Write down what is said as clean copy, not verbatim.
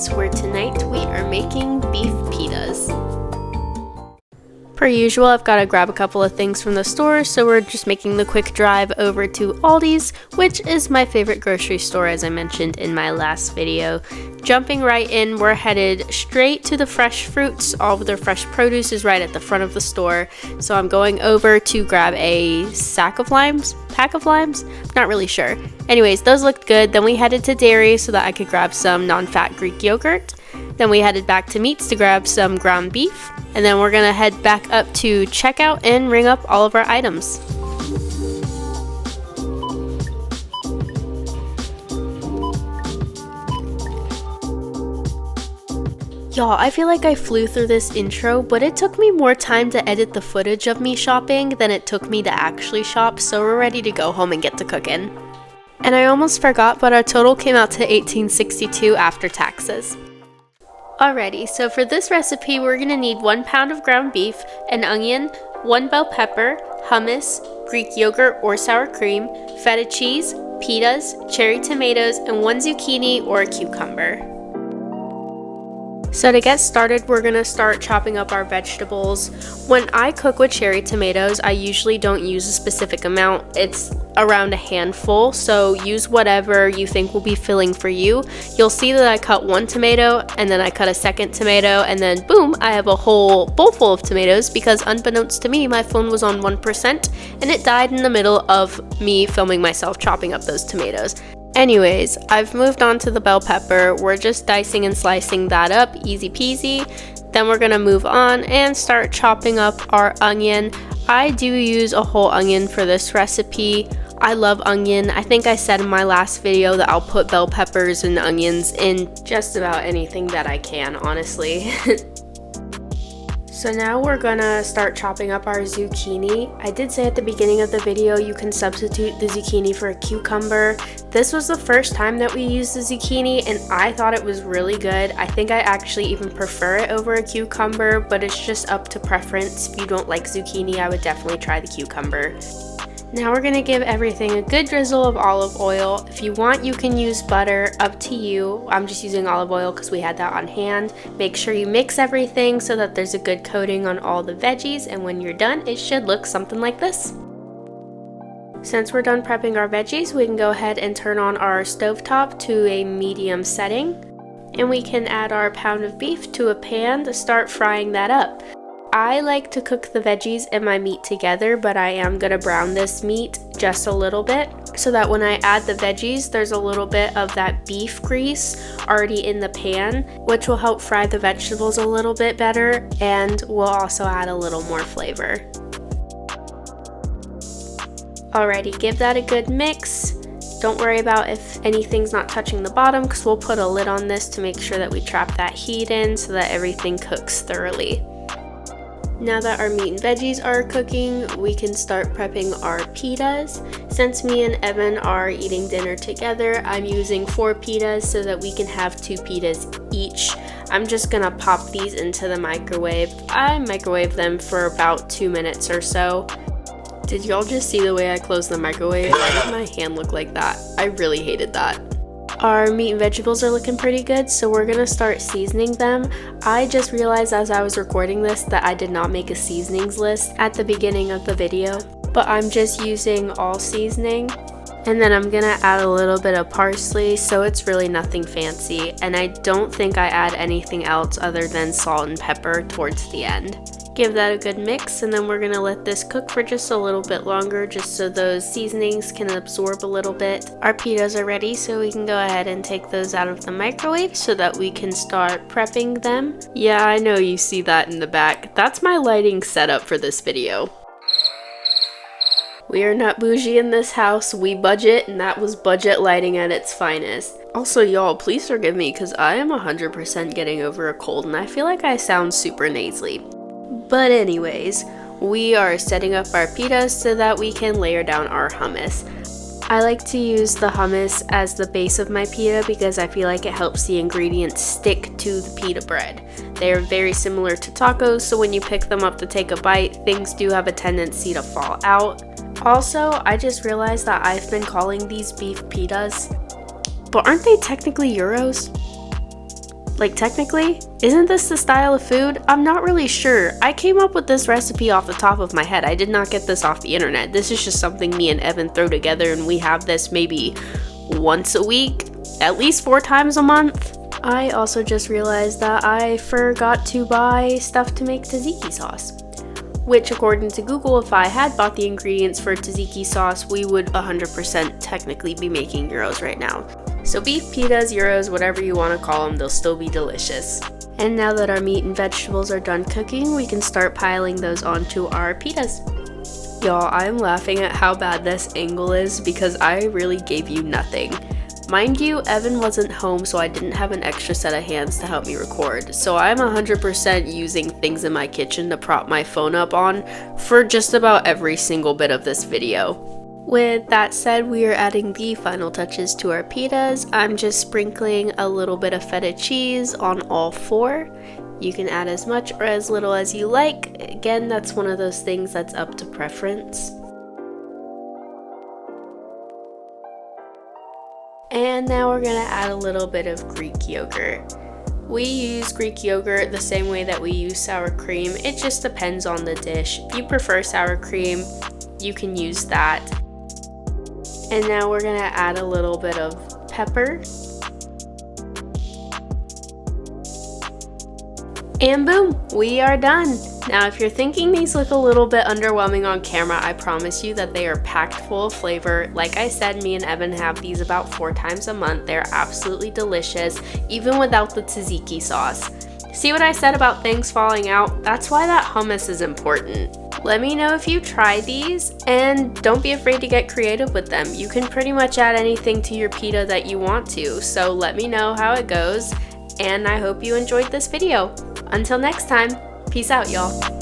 Pitas, where tonight we are making beef pitas. Per usual, I've got to grab a couple of things from the store, so we're just making the quick drive over to Aldi's, which is my favorite grocery store, as I mentioned in my last video. Jumping right in, we're headed straight to the fresh fruits. All of their fresh produce is right at the front of the store, so I'm going over to grab a pack of limes? Not really sure. Anyways, those looked good. Then we headed to dairy so that I could grab some non-fat Greek yogurt. Then we headed back to meats to grab some ground beef. And then we're gonna head back up to checkout and ring up all of our items. Y'all, I feel like I flew through this intro, but it took me more time to edit the footage of me shopping than it took me to actually shop, so we're ready to go home and get to cooking. And I almost forgot, but our total came out to $18.62 after taxes. Alrighty, so for this recipe, we're gonna need 1 pound of ground beef, an onion, 1 bell pepper, hummus, Greek yogurt or sour cream, feta cheese, pitas, cherry tomatoes, and 1 zucchini or a cucumber. So to get started, we're gonna start chopping up our vegetables. When I cook with cherry tomatoes, I usually don't use a specific amount. It's around a handful, so use whatever you think will be filling for you. You'll see that I cut 1 tomato, and then I cut a second tomato, and then boom, I have a whole bowl full of tomatoes because unbeknownst to me, my phone was on 1% and it died in the middle of me filming myself chopping up those tomatoes. Anyways, I've moved on to the bell pepper. We're just dicing and slicing that up, easy peasy. Then we're gonna move on and start chopping up our onion. I do use a whole onion for this recipe. I love onion. I think I said in my last video that I'll put bell peppers and onions in just about anything that I can, honestly. So now we're gonna start chopping up our zucchini. I did say at the beginning of the video you can substitute the zucchini for a cucumber. This was the first time that we used the zucchini and I thought it was really good. I think I actually even prefer it over a cucumber, but it's just up to preference. If you don't like zucchini, I would definitely try the cucumber. Now we're gonna give everything a good drizzle of olive oil. If you want, you can use butter, up to you. I'm just using olive oil because we had that on hand. Make sure you mix everything so that there's a good coating on all the veggies, and when you're done, it should look something like this. Since we're done prepping our veggies, we can go ahead and turn on our stovetop to a medium setting. And we can add our pound of beef to a pan to start frying that up. I like to cook the veggies and my meat together, but I am gonna brown this meat just a little bit so that when I add the veggies, there's a little bit of that beef grease already in the pan, which will help fry the vegetables a little bit better and will also add a little more flavor. Alrighty, give that a good mix. Don't worry about if anything's not touching the bottom because we'll put a lid on this to make sure that we trap that heat in so that everything cooks thoroughly. Now that our meat and veggies are cooking, we can start prepping our pitas. Since me and Evan are eating dinner together, I'm using 4 pitas so that we can have 2 pitas each. I'm just gonna pop these into the microwave. I microwave them for about 2 minutes or so. Did y'all just see the way I closed the microwave? Why did my hand look like that? I really hated that. Our meat and vegetables are looking pretty good, so we're gonna start seasoning them. I just realized as I was recording this that I did not make a seasonings list at the beginning of the video, but I'm just using all seasoning. And then I'm gonna add a little bit of parsley, so it's really nothing fancy. And I don't think I add anything else other than salt and pepper towards the end. Give that a good mix, and then we're gonna let this cook for just a little bit longer just so those seasonings can absorb a little bit. Our pitas are ready, so we can go ahead and take those out of the microwave so that we can start prepping them. Yeah, I know you see that in the back. That's my lighting setup for this video. We are not bougie in this house, we budget, and that was budget lighting at its finest. Also, y'all, please forgive me because I am 100% getting over a cold and I feel like I sound super nasally. But anyways, we are setting up our pitas so that we can layer down our hummus. I like to use the hummus as the base of my pita because I feel like it helps the ingredients stick to the pita bread. They are very similar to tacos, so when you pick them up to take a bite, things do have a tendency to fall out. Also, I just realized that I've been calling these beef pitas, but aren't they technically gyros? Like, technically, isn't this the style of food? I'm not really sure. I came up with this recipe off the top of my head. I did not get this off the internet. This is just something me and Evan throw together, and we have this maybe once a week, at least 4 times a month. I also just realized that I forgot to buy stuff to make tzatziki sauce, which according to Google, if I had bought the ingredients for tzatziki sauce, we would 100% technically be making gyros right now. So beef, pitas, gyros, whatever you want to call them, they'll still be delicious. And now that our meat and vegetables are done cooking, we can start piling those onto our pitas. Y'all, I'm laughing at how bad this angle is because I really gave you nothing. Mind you, Evan wasn't home, so I didn't have an extra set of hands to help me record. So I'm 100% using things in my kitchen to prop my phone up on for just about every single bit of this video. With that said, we are adding the final touches to our pitas. I'm just sprinkling a little bit of feta cheese on all 4. You can add as much or as little as you like. Again, that's one of those things that's up to preference. And now we're gonna add a little bit of Greek yogurt. We use Greek yogurt the same way that we use sour cream. It just depends on the dish. If you prefer sour cream, you can use that. And now we're gonna add a little bit of pepper. And boom, we are done. Now, if you're thinking these look a little bit underwhelming on camera, I promise you that they are packed full of flavor. Like I said, me and Evan have these about 4 times a month. They're absolutely delicious, even without the tzatziki sauce. See what I said about things falling out? That's why that hummus is important. Let me know if you try these, and don't be afraid to get creative with them. You can pretty much add anything to your pita that you want to, so let me know how it goes, and I hope you enjoyed this video. Until next time, peace out, y'all.